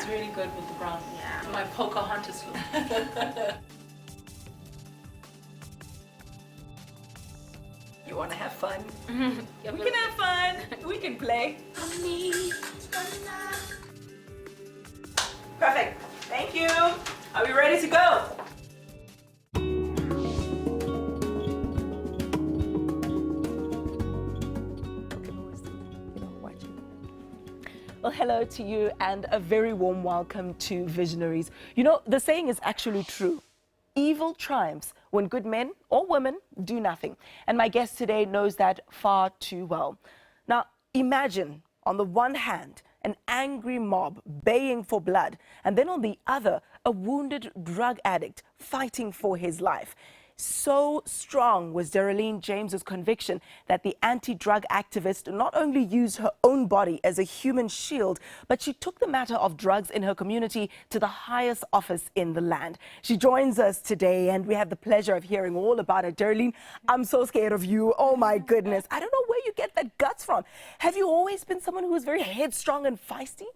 looks really good with the brown. Yeah. My Pocahontas look. You want to have fun? Yeah, We can have fun. We can play. Perfect. Thank you. Are we ready to go? Well, hello to you and a very warm welcome to Visionaries. You know, the saying is actually true. Evil triumphs when good men or women do nothing. And my guest today knows that far too well. Now, imagine, on the one hand, an angry mob baying for blood, and then on the other, a wounded drug addict fighting for his life. So strong was Dereleen James's conviction that the anti-drug activist not only used her own body as a human shield, but she took the matter of drugs in her community to the highest office in the land. She joins us today, and we have the pleasure of hearing all about it. Dereleen, I'm so scared of you. Oh, my goodness. I don't know where you get that guts from. Have you always been someone who was very headstrong and feisty?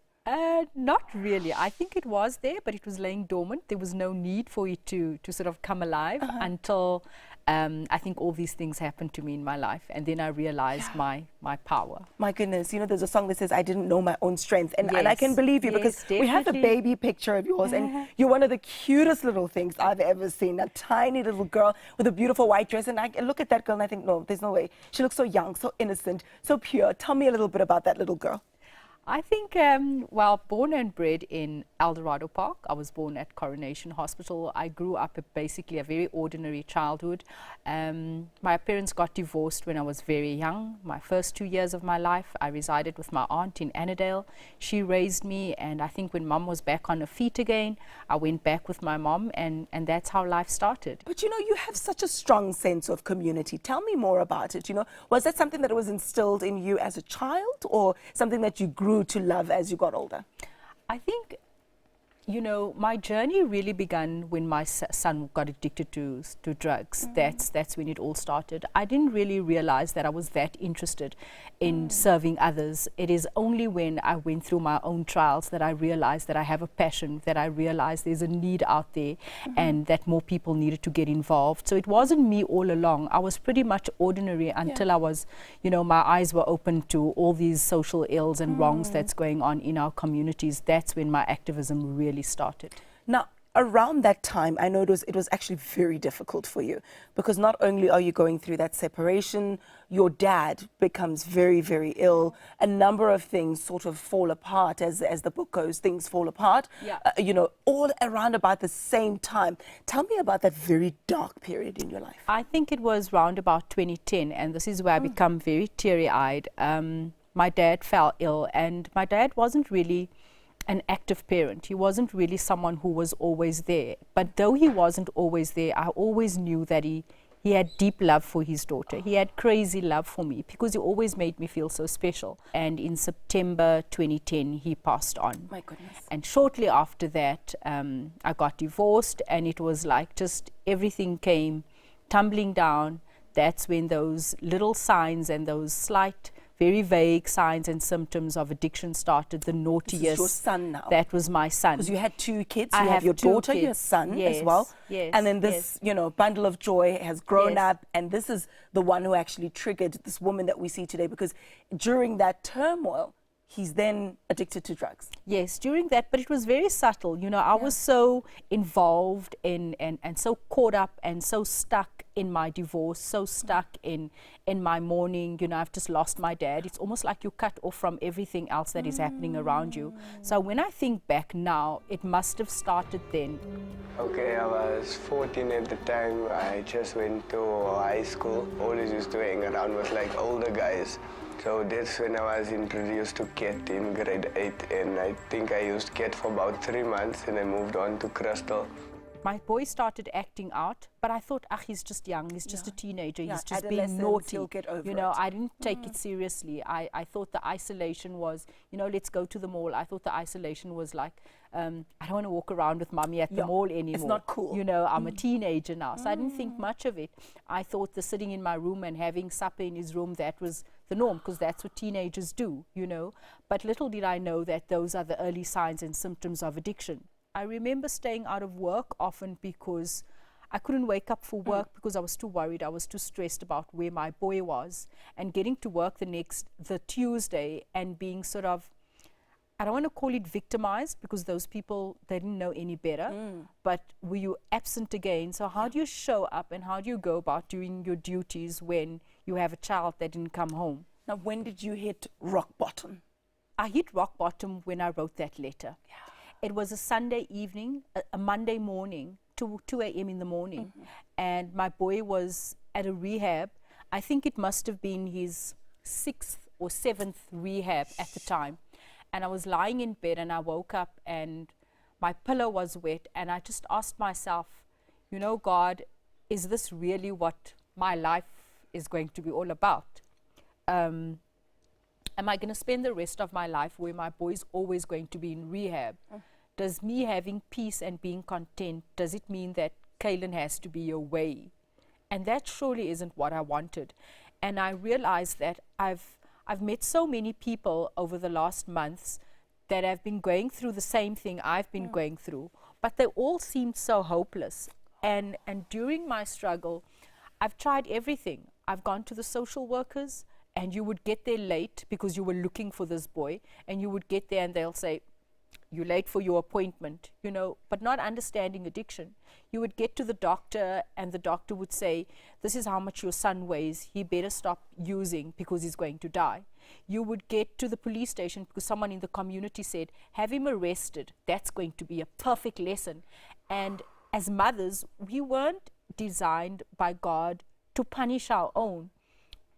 Not really. I think it was there, but it was laying dormant. There was no need for it to sort of come alive until I think all these things happened to me in my life. And then I realized my power. My goodness, you know, there's a song that says, I didn't know my own strength. And I can believe you because we have a baby picture of yours and you're one of the cutest little things I've ever seen. A tiny little girl with a beautiful white dress. And I look at that girl and I think, no, there's no way. She looks so young, so innocent, so pure. Tell me a little bit about that little girl. I think, well, born and bred in Eldorado Park. I was born at Coronation Hospital. I grew up basically a very ordinary childhood. My parents got divorced when I was very young. My first 2 years of my life, I resided with my aunt in Annandale. She raised me, and I think when mom was back on her feet again, I went back with my mom, and that's how life started. But you know, you have such a strong sense of community. Tell me more about it. You know, was that something that was instilled in you as a child, or something that you grew to love as you got older? I think, you know, my journey really began when my son got addicted to drugs. That's when it all started. I didn't really realize that I was that interested in serving others. It is only when I went through my own trials that I realized that I have a passion, that I realized there's a need out there and that more people needed to get involved. So it wasn't me all along. I was pretty much ordinary until I was, you know, my eyes were open to all these social ills and wrongs that's going on in our communities. That's when my activism really started. Now, around that time, I know it was actually very difficult for you because not only are you going through that separation, your dad becomes very, very ill. A number of things sort of fall apart as the book goes, things fall apart, you know, all around about the same time. Tell me about that very dark period in your life. I think it was round about 2010, and this is where I become very teary-eyed. My dad fell ill, and my dad wasn't really an active parent. He wasn't really someone who was always there. But though he wasn't always there, I always knew that he had deep love for his daughter. He had crazy love for me because he always made me feel so special. And in September 2010, he passed on. My goodness. And shortly after that, I got divorced, and it was like just everything came tumbling down. That's when those little signs and those slight, very vague signs and symptoms of addiction started, the naughtiest. This is your son now. That was my son. Because you had two kids. I You have your daughter, your son as well. Yes, and then this, you know, bundle of joy has grown up, and this is the one who actually triggered this woman that we see today, because during that turmoil, he's then addicted to drugs. Yes, during that, but it was very subtle. You know, I was so involved in and so caught up and so stuck in my divorce, so stuck in my mourning. You know, I've just lost my dad. It's almost like you're cut off from everything else that is happening around you. So when I think back now, it must have started then. Okay, I was 14 at the time. I just went to high school. Always used to hang around with like older guys. So that's when I was introduced to Ket in grade 8, and I think I used Ket for about 3 months, and I moved on to Crystal. my boy started acting out, but I thought, he's just young, he's just a teenager, he's just being adolescence, naughty. he'll get over you know, it. I didn't take it seriously. I thought the isolation was, you know, let's go to the mall. I thought the isolation was like, I don't want to walk around with mommy at the mall anymore. It's not cool. You know, I'm a teenager now, so I didn't think much of it. I thought the sitting in my room and having supper in his room, that was the norm, because that's what teenagers do, you know. But little did I know that those are the early signs and symptoms of addiction. I remember staying out of work often because I couldn't wake up for work because I was too worried, I was too stressed about where my boy was, and getting to work the Tuesday and being sort of, I don't want to call it victimized, because those people, they didn't know any better, but were you absent again? So how do you show up and how do you go about doing your duties when you have a child that didn't come home? Now, when did you hit rock bottom? I hit rock bottom when I wrote that letter. It was a Sunday evening, a Monday morning, 2 a.m. in the morning, and my boy was at a rehab. I think it must have been his 6th or 7th rehab at the time. And I was lying in bed and I woke up and my pillow was wet, and I just asked myself, you know, God, is this really what my life is going to be all about? Am I going to spend the rest of my life where my boy's always going to be in rehab? Does me having peace and being content, does it mean that Kaylin has to be away? And that surely isn't what I wanted. And I realized that I've met so many people over the last months that have been going through the same thing I've been going through, but they all seemed so hopeless. And during my struggle, I've tried everything. I've gone to the social workers, and you would get there late because you were looking for this boy, and you would get there and they'll say, you're late for your appointment, you know, but not understanding addiction. You would get to the doctor and the doctor would say, this is how much your son weighs, he better stop using because he's going to die. You would get to the police station because someone in the community said, have him arrested, that's going to be a perfect lesson. And as mothers, we weren't designed by God to punish our own,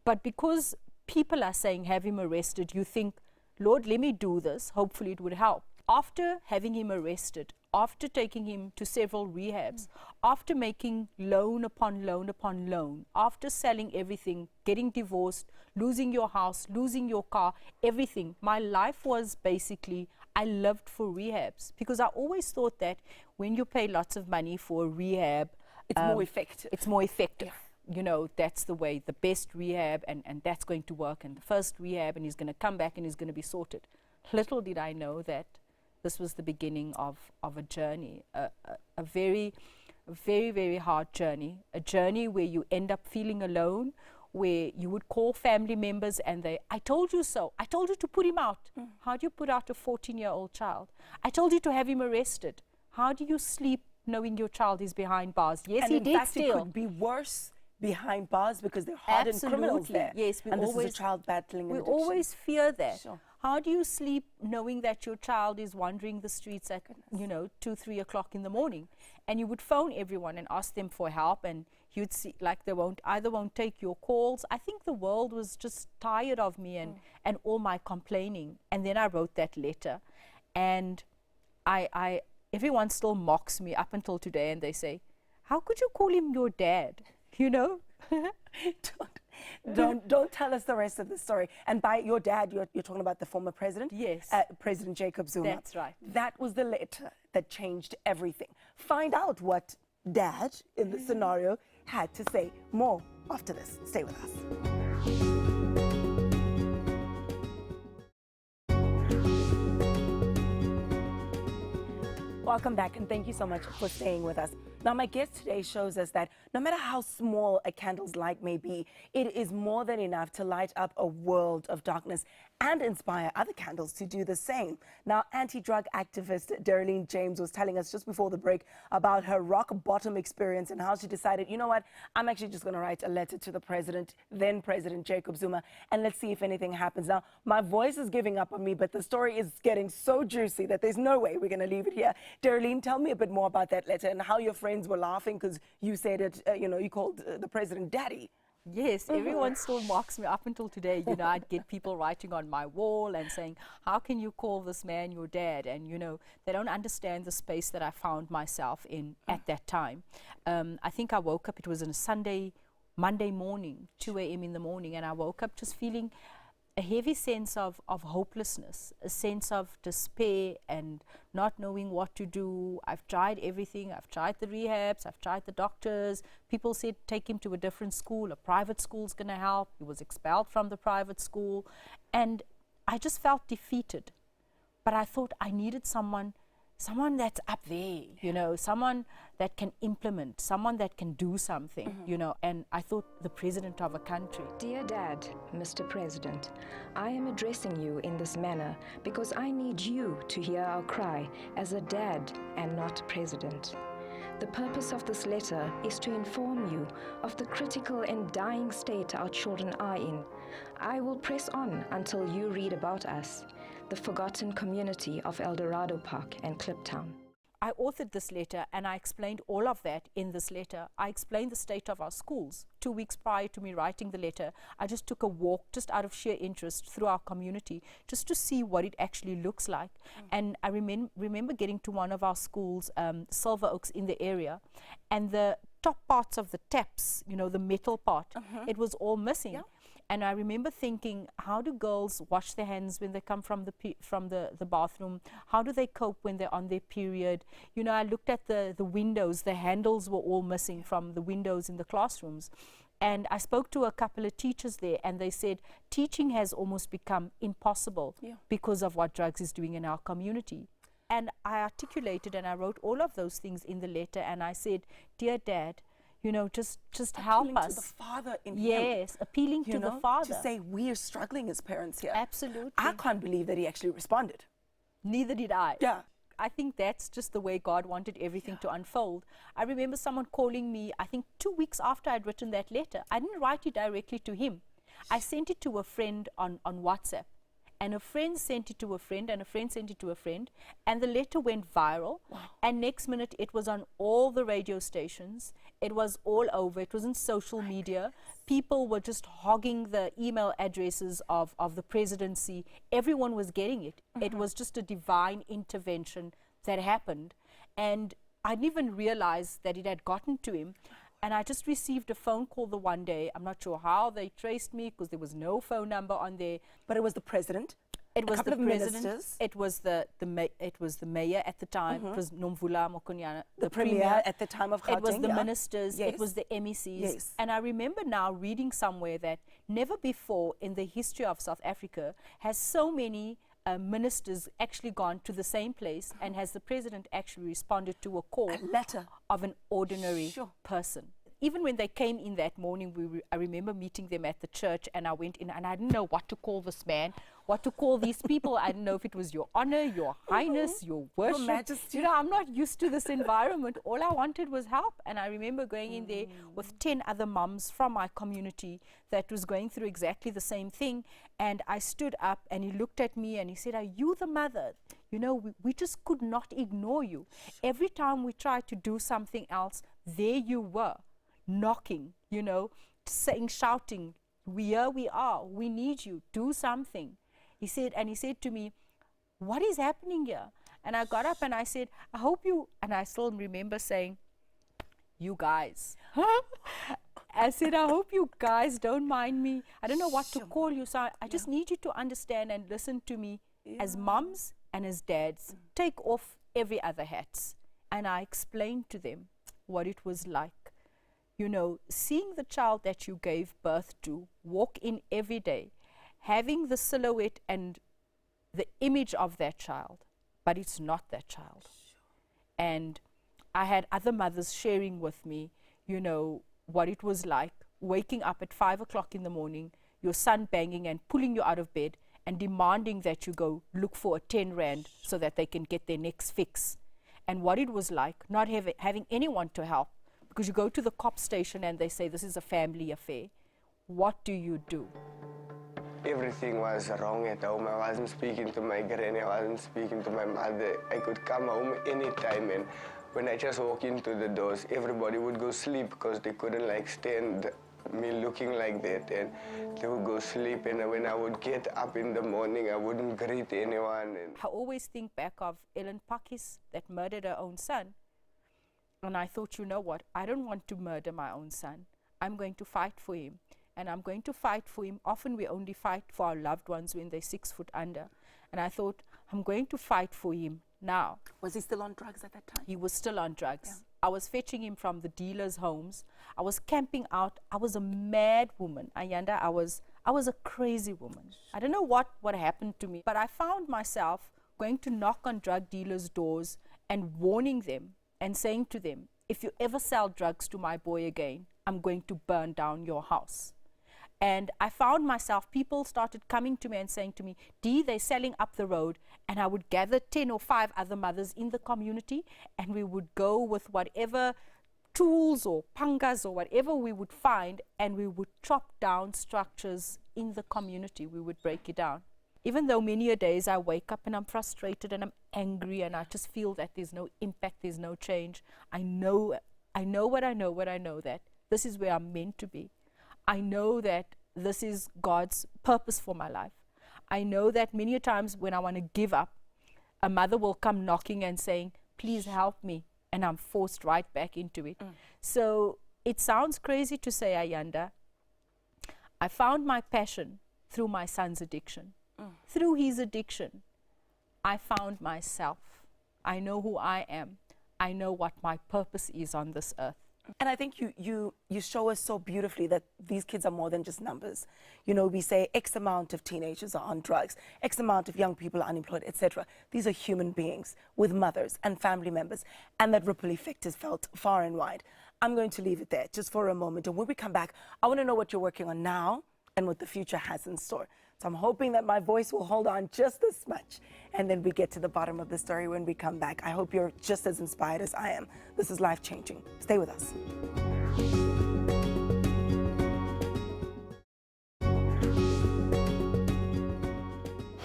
but because people are saying have him arrested, you think, Lord, let me do this, hopefully it would help. After having him arrested, after taking him to several rehabs, after making loan upon loan upon loan, after selling everything, getting divorced, losing your house, losing your car, everything, my life was basically, I lived for rehabs, because I always thought that when you pay lots of money for a rehab, It's more effective. It's more effective. You know, that's the way, the best rehab, and that's going to work, and the first rehab, and he's going to come back and he's going to be sorted. Little did I know that this was the beginning of a journey, a very, very hard journey, a journey where you end up feeling alone, where you would call family members and I told you so, I told you to put him out. How do you put out a 14-year-old child? I told you to have him arrested. How do you sleep knowing your child is behind bars? Yes, and he in did fact, steal. it could be worse behind bars because they're hardened criminals Absolutely. there. Yes, we and always, this is a child battling an we addiction. always fear that. Sure. How do you sleep knowing that your child is wandering the streets at, 2, 3 o'clock in the morning? And you would phone everyone and ask them for help, and you'd see like they won't take your calls. I think the world was just tired of me and all my complaining. And then I wrote that letter, and everyone still mocks me up until today, and they say, how could you call him your dad? You know? Don't tell us the rest of the story. And by your dad, you're talking about the former president? Yes. President Jacob Zuma. That's right. That was the letter that changed everything. Find out what dad, in the scenario, had to say. More after this. Stay with us. Welcome back, and thank you so much for staying with us. Now, my guest today shows us that no matter how small a candle's light may be, it is more than enough to light up a world of darkness and inspire other candles to do the same. Now, anti-drug activist Dereleen James was telling us just before the break about her rock bottom experience and how she decided, you know what, I'm actually just going to write a letter to the president, then President Jacob Zuma, and let's see if anything happens. Now, my voice is giving up on me, but the story is getting so juicy that there's no way we're going to leave it here. Dereleen, tell me a bit more about that letter and how your friends were laughing because you said it, you called the president daddy. Yes, everyone still marks me up until today. You know, I'd get people writing on my wall and saying, how can you call this man your dad? And, you know, they don't understand the space that I found myself in at that time. I think I woke up, it was on a Monday morning, 2 a.m. in the morning, and I woke up just feeling a heavy sense of hopelessness, a sense of despair and not knowing what to do. I've tried everything. I've tried the rehabs. I've tried the doctors. People said take him to a different school. A private school's going to help. He was expelled from the private school. And I just felt defeated. But I thought I needed someone that's up there, you know, someone that can implement, someone that can do something, you know. And I thought the president of a country. Dear Dad, Mr. President, I am addressing you in this manner because I need you to hear our cry as a dad and not president. The purpose of this letter is to inform you of the critical and dying state our children are in. I will press on until you read about us, the forgotten community of El Dorado Park and Kliptown. I authored this letter and I explained all of that in this letter. I explained the state of our schools. 2 weeks prior to me writing the letter, I just took a walk just out of sheer interest through our community just to see what it actually looks like. And I remember getting to one of our schools, Silver Oaks in the area, and the top parts of the taps, you know, the metal part, it was all missing. Yeah. And I remember thinking, how do girls wash their hands when they come from the bathroom? How do they cope when they're on their period? You know, I looked at the windows. The handles were all missing from the windows in the classrooms. And I spoke to a couple of teachers there, and they said teaching has almost become impossible because of what drugs is doing in our community. And I articulated and I wrote all of those things in the letter, and I said, dear Dad, you know, just help us. Appealing to the father in him. Yes, appealing to the father. To say we are struggling as parents here. Absolutely. I can't believe that he actually responded. Neither did I. Yeah. I think that's just the way God wanted everything to unfold. I remember someone calling me, I think 2 weeks after I'd written that letter. I didn't write it directly to him. I sent it to a friend on WhatsApp. And a friend sent it to a friend, and a friend sent it to a friend, and the letter went viral. Wow. And next minute, it was on all the radio stations. It was all over. It was in social media. People were just hogging the email addresses of the presidency. Everyone was getting it. It was just a divine intervention that happened. And I didn't even realize that it had gotten to him. And I just received a phone call the one day. I'm not sure how they traced me because there was no phone number on there. But it was the president. It was the president. Ministers. It was the mayor at the time. It was Nomvula Mokonyane. The premier at the time of Gauteng. It was the ministers. Yes. It was the MECs. Yes. And I remember now reading somewhere that never before in the history of South Africa has so many ministers actually gone to the same place, and has the president actually responded to a call of an ordinary person. Even when they came in that morning, I remember meeting them at the church, and I went in and I didn't know what to call this man, what to call these people. I didn't know if it was your honor, your highness, your worship. Your majesty. You know, I'm not used to this environment. All I wanted was help. And I remember going in there with 10 other mums from my community that was going through exactly the same thing. And I stood up and he looked at me and he said, are you the mother? You know, we just could not ignore you. Every time we tried to do something else, there you were, knocking, you know, saying, shouting, here we are, we need you, do something. He said to me, what is happening here? And I got up and I said, I hope you, and I still remember saying, you guys. I said, I hope you guys don't mind me. I don't know what to call you, so I just need you to understand and listen to me as mums and as dads. Take off every other hat. And I explained to them what it was like. You know, seeing the child that you gave birth to walk in every day, having the silhouette and the image of that child, but it's not that child. And I had other mothers sharing with me, you know, what it was like waking up at 5 o'clock in the morning, your son banging and pulling you out of bed and demanding that you go look for a 10 rand so that they can get their next fix. And what it was like not having anyone to help, because you go to the cop station and they say this is a family affair. What do you do? Everything was wrong at home. I wasn't speaking to my granny, I wasn't speaking to my mother. I could come home anytime, and when I just walk into the doors, everybody would go sleep because they couldn't stand me looking like that, and they would go sleep, and when I would get up in the morning, I wouldn't greet anyone. And I always think back of Ellen Pakis that murdered her own son. And I thought, you know what, I don't want to murder my own son. I'm going to fight for him. And I'm going to fight for him. Often we only fight for our loved ones when they're 6 foot under. And I thought, I'm going to fight for him now. Was he still on drugs at that time? He was still on drugs. Yeah. I was fetching him from the dealers' homes. I was camping out. I was a mad woman. Ayanda, I was a crazy woman. I don't know what happened to me, but I found myself going to knock on drug dealers' doors and warning them and saying to them, if you ever sell drugs to my boy again, I'm going to burn down your house. And I found myself, people started coming to me and saying to me, Dee, they're selling up the road. And I would gather 10 or 5 other mothers in the community, and we would go with whatever tools or pangas or whatever we would find, and we would chop down structures in the community. We would break it down. Even though many a days I wake up and I'm frustrated and I'm angry and I just feel that there's no impact, there's no change, I know that this is where I'm meant to be. I know that this is God's purpose for my life. I know that many a times when I want to give up, a mother will come knocking and saying, please help me, and I'm forced right back into it. So it sounds crazy to say, Ayanda, I found my passion through my son's addiction. Through his addiction, I found myself. I know who I am. I know what my purpose is on this earth. And I think you show us so beautifully that these kids are more than just numbers. You know, we say X amount of teenagers are on drugs, X amount of young people are unemployed, etc. These are human beings with mothers and family members, and that ripple effect is felt far and wide. I'm going to leave it there just for a moment. And when we come back, I want to know what you're working on now and what the future has in store. So I'm hoping that my voice will hold on just this much, and then we get to the bottom of the story when we come back. I hope you're just as inspired as I am. This is life-changing. Stay with us.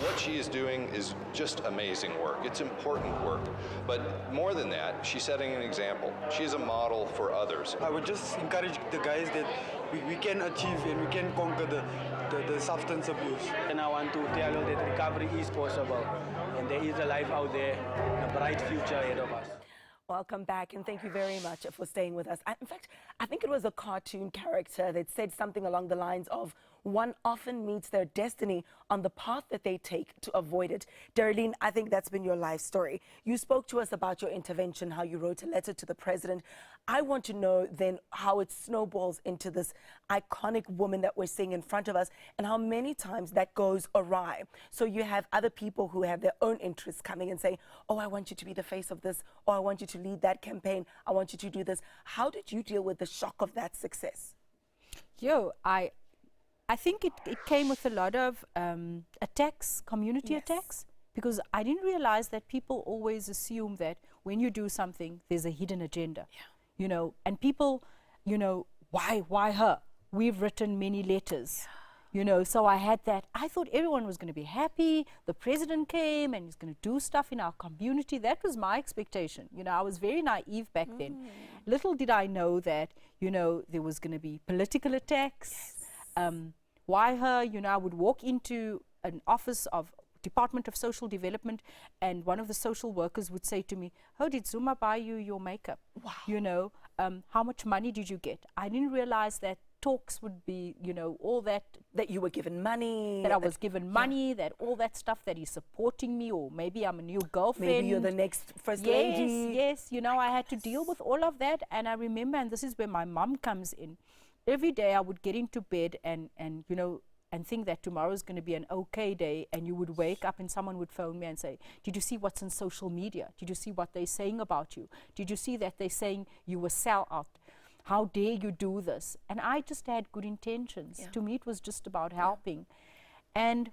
What she is doing is just amazing work. It's important work. But more than that, she's setting an example. She's a model for others. I would just encourage the guys that we can achieve and we can conquer the substance abuse. And I want to tell you that recovery is possible, and there is a life out there, a bright future ahead of us. Welcome back, and thank you very much for staying with us. In fact, I think it was a cartoon character that said something along the lines of, one often meets their destiny on the path that they take to avoid it. Dereleen, I think that's been your life story. You spoke to us about your intervention, how you wrote a letter to the president. I want to know then how it snowballs into this iconic woman that we're seeing in front of us, and how many times that goes awry. So you have other people who have their own interests coming and saying, oh, I want you to be the face of this, or I want you to lead that campaign, I want you to do this. How did you deal with the shock of that success? I think it came with a lot of attacks, community attacks, because I didn't realize that people always assume that when you do something, there's a hidden agenda, you know, and people, you know, why her? We've written many letters, you know, so I had that. I thought everyone was going to be happy. The president came and he's going to do stuff in our community. That was my expectation. You know, I was very naive back then. Little did I know that, you know, there was going to be political attacks. Why her? You know, I would walk into an office of Department of Social Development, and one of the social workers would say to me, oh, did Zuma buy you your makeup? Wow. You know, how much money did you get? I didn't realize that talks would be, you know, all that. That you were given money. That I was given money, that all that stuff, that he's supporting me, or maybe I'm a new girlfriend. Maybe you're the next first lady. Yes, you know, I had to deal with all of that. And I remember, and this is where my mom comes in, every day I would get into bed and you know, and think that tomorrow is going to be an okay day, and you would wake up and someone would phone me and say, did you see what's on social media? Did you see what they're saying about you? Did you see that they're saying you were sellout? How dare you do this? And I just had good intentions. To me, it was just about helping. And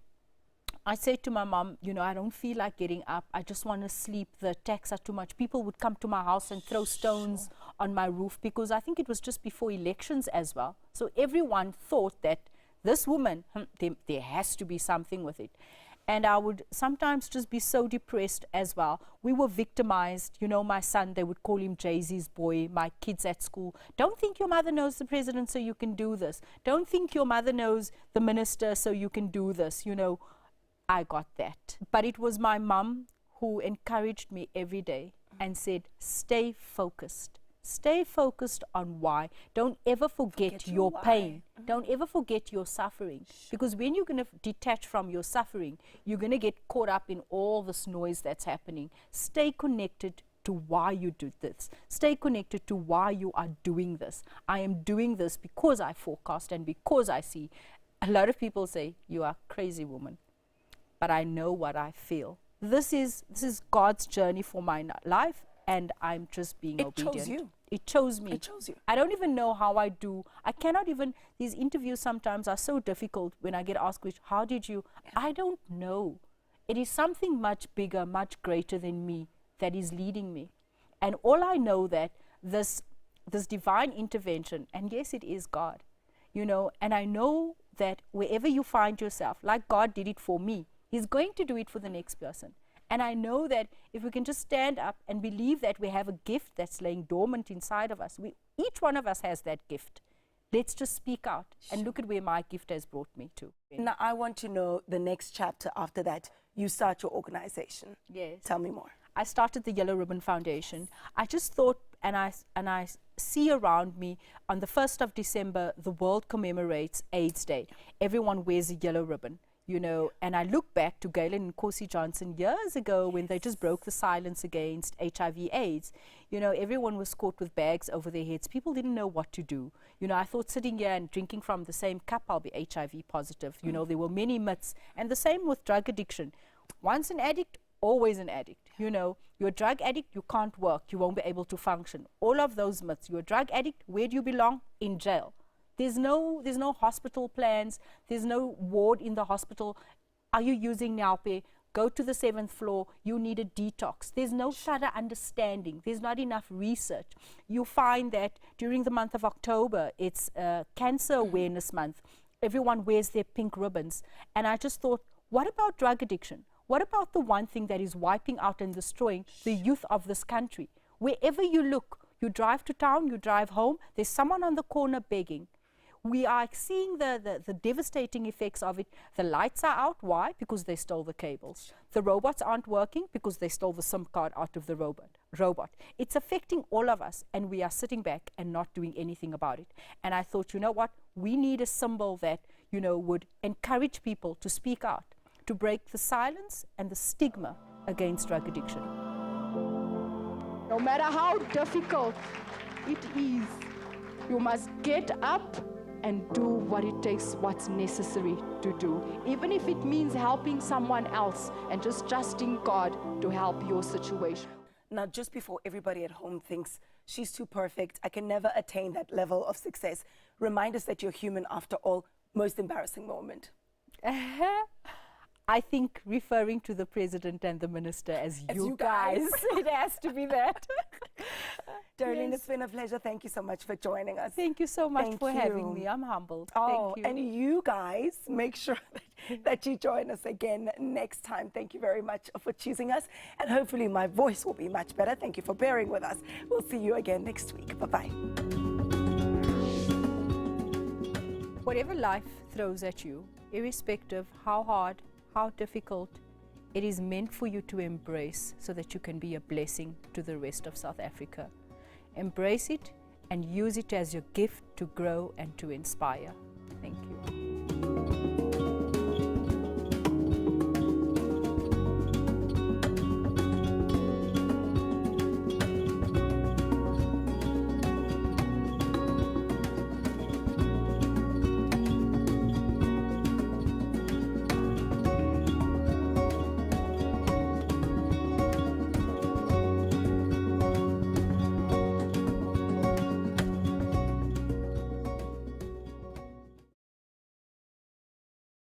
I said to my mom, you know, I don't feel like getting up. I just want to sleep. The attacks are too much. People would come to my house and throw stones on my roof, because I think it was just before elections as well. So everyone thought that this woman, there has to be something with it. And I would sometimes just be so depressed as well. We were victimized. You know, my son, they would call him Jay-Z's boy, my kids at school. Don't think your mother knows the president so you can do this. Don't think your mother knows the minister so you can do this. You know, I got that. But it was my mum who encouraged me every day and said, stay focused. Stay focused on why. Don't ever forget your pain. Don't ever forget your suffering. Because when you're going to detach from your suffering, you're going to get caught up in all this noise that's happening. Stay connected to why you do this. Stay connected to why you are doing this. I am doing this because I forecast and because I see. A lot of people say, you are a crazy woman. But I know what I feel. This is God's journey for my life. And I'm just being obedient. It chose you. It chose me. It chose you. I don't even know how I do. I cannot even, these interviews sometimes are so difficult when I get asked, how did you? Yeah. I don't know. It is something much bigger, much greater than me that is leading me. And all I know that this divine intervention, and yes, it is God, you know, and I know that wherever you find yourself, like God did it for me, He's going to do it for the next person. And I know that if we can just stand up and believe that we have a gift that's laying dormant inside of us, each one of us has that gift. Let's just speak out and look at where my gift has brought me to. Now, I want to know the next chapter after that. You start your organization. Yes. Tell me more. I started the Yellow Ribbon Foundation. I just thought, and I see around me, on the 1st of December, the world commemorates AIDS Day. Everyone wears a yellow ribbon. You know, and I look back to Galen and Corsi Johnson years ago when they just broke the silence against HIV/AIDS. You know, everyone was caught with bags over their heads. People didn't know what to do. You know, I thought sitting here and drinking from the same cup, I'll be HIV positive. You know, there were many myths. And the same with drug addiction. Once an addict, always an addict. You know, you're a drug addict, you can't work, you won't be able to function. All of those myths. You're a drug addict, where do you belong? In jail. There's no hospital plans. There's no ward in the hospital. Are you using Nyalpe? Go to the 7th floor. You need a detox. There's no thorough understanding. There's not enough research. You find that during the month of October, it's Cancer Awareness Month. Everyone wears their pink ribbons. And I just thought, what about drug addiction? What about the one thing that is wiping out and destroying the youth of this country? Wherever you look, you drive to town, you drive home, there's someone on the corner begging. We are seeing the devastating effects of it. The lights are out. Why? Because they stole the cables. The robots aren't working because they stole the SIM card out of the robot. It's affecting all of us, and we are sitting back and not doing anything about it. And I thought, you know what? We need a symbol that, you know, would encourage people to speak out, to break the silence and the stigma against drug addiction. No matter how difficult it is, you must get up and do what it takes, what's necessary to do. Even if it means helping someone else and just trusting God to help your situation. Now, just before everybody at home thinks, she's too perfect, I can never attain that level of success, remind us that you're human after all. Most embarrassing moment. I think referring to the president and the minister as you guys. It has to be that. Dereleen, yes. It's been a pleasure. Thank you so much for joining us. Thank you so much for having me. I'm humbled. Oh, thank you. And you guys, make sure that you join us again next time. Thank you very much for choosing us. And hopefully my voice will be much better. Thank you for bearing with us. We'll see you again next week. Bye-bye. Whatever life throws at you, irrespective how hard, how difficult, it is meant for you to embrace so that you can be a blessing to the rest of South Africa. Embrace it and use it as your gift to grow and to inspire.